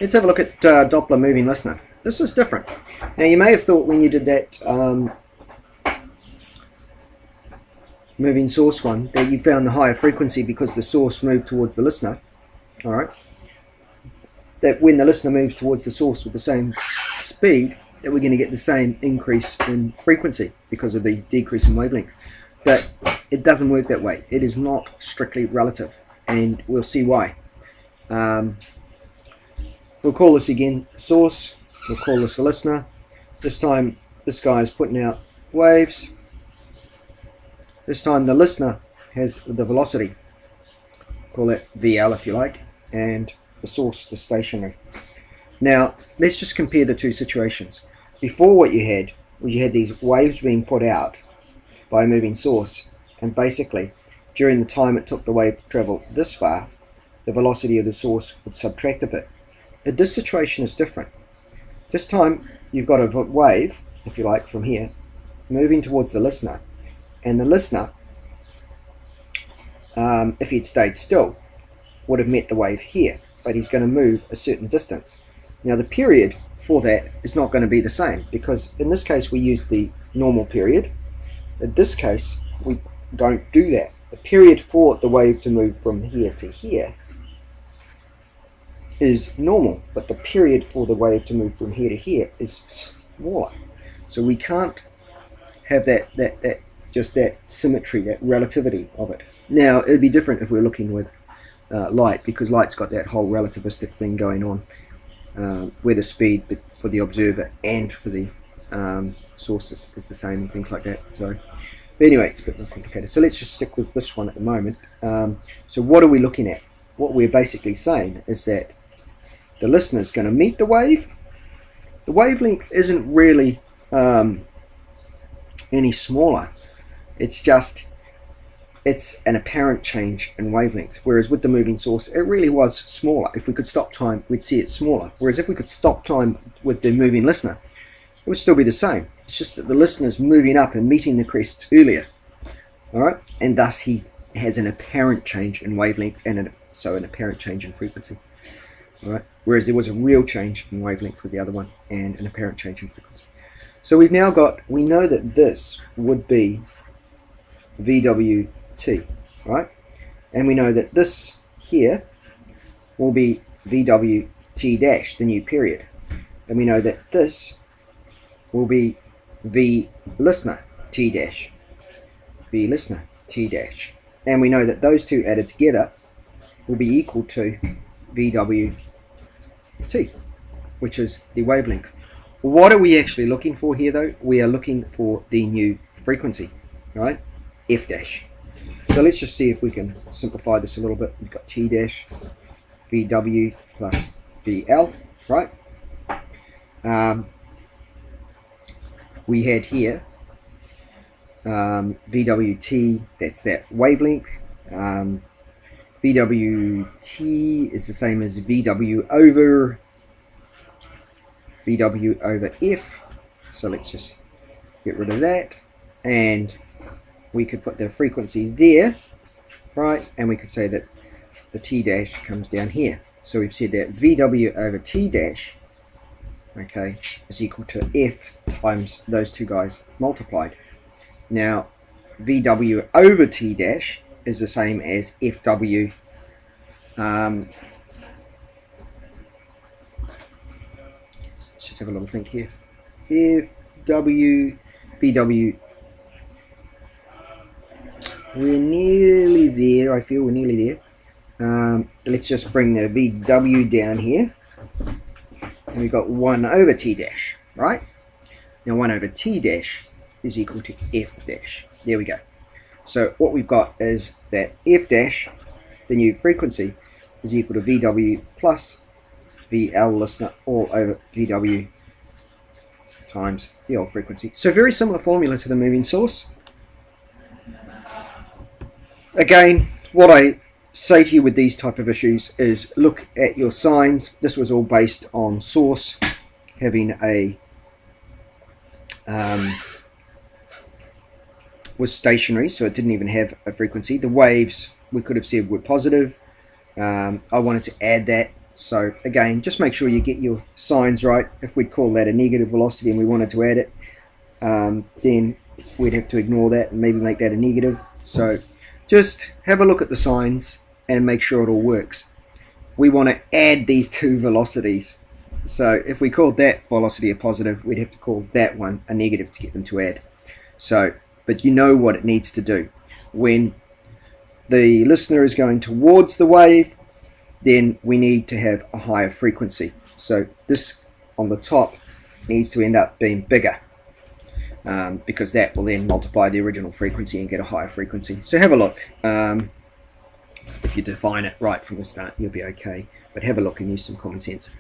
Let's have a look at Doppler moving listener. This is different. Now you may have thought when you did that moving source one that you found the higher frequency because the source moved towards the listener. Alright. That when the listener moves towards the source with the same speed, that we're going to get the same increase in frequency because of the decrease in wavelength. But it doesn't work that way. It is not strictly relative, and we'll see why. We'll call this again source. We'll call this a listener. This time this guy is putting out waves. This time the listener has the velocity. Call it VL if you like, and the source is stationary. Now let's just compare the two situations. Before, what you had was you had these waves being put out by a moving source, and basically during the time it took the wave to travel this far, the velocity of the source would subtract a bit. But this situation is different. This time you've got a wave, if you like, from here moving towards the listener, and the listener, if he'd stayed still, would have met the wave here, but he's going to move a certain distance. Now the period for that is not going to be the same, because in this case we use the normal period. In this case we don't do that. The period for the wave to move from here to here is normal, but the period for the wave to move from here to here is smaller. So we can't have that just that symmetry, that relativity of it. Now it would be different if we were looking with light, because light's got that whole relativistic thing going on, where the speed for the observer and for the source is the same and things like that. So but anyway, it's a bit more complicated. So let's just stick with this one at the moment. So what are we looking at? What we're basically saying is that the listener is going to meet the wave. The wavelength isn't really any smaller. It's an apparent change in wavelength, whereas with the moving source it really was smaller. If we could stop time, we'd see it smaller, whereas if we could stop time with the moving listener, it would still be the same. It's just that the listener is moving up and meeting the crests earlier, alright, and thus he has an apparent change in wavelength and so an apparent change in frequency, alright, whereas there was a real change in wavelength with the other one and an apparent change in frequency. So we know that this would be VWT, right? And we know that this here will be VWT dash, the new period. And we know that this will be V listener T dash, V listener T dash. And we know that those two added together will be equal to VWT, which is the wavelength. What are we actually looking for here though? We are looking for the new frequency, right? F dash. So let's just see if we can simplify this a little bit. We've got T dash VW plus VL, right? We had here VWT, that's that wavelength. VWT is the same as VW over F. So let's just get rid of that, and we could put the frequency there, right? And we could say that the T dash comes down here. So we've said that VW over T dash, okay, is equal to F times those two guys multiplied. Now VW over T dash is the same as FW let's just have a little think here. VW, we're nearly there. I feel we're nearly there. Let's just bring the VW down here, and we've got 1 over T dash, right? Now 1 over T dash is equal to F dash. There we go. So what we've got is that F dash, the new frequency, is equal to VW plus VL listener all over VW times the old frequency. So very similar formula to the moving source. Again, what I say to you with these type of issues is look at your signs. This was all based on source having a was stationary, so it didn't even have a frequency. The waves we could have said were positive. I wanted to add that So again, just make sure you get your signs right. If we call that a negative velocity and we wanted to add it, then we'd have to ignore that and maybe make that a negative. So just have a look at the signs and make sure it all works. We want to add these two velocities. So if we called that velocity a positive, we'd have to call that one a negative to get them to add. So, but you know what it needs to do. When the listener is going towards the wave, then we need to have a higher frequency. So this on the top needs to end up being bigger, because that will then multiply the original frequency and get a higher frequency. So have a look. If you define it right from the start, you'll be okay. But have a look and use some common sense.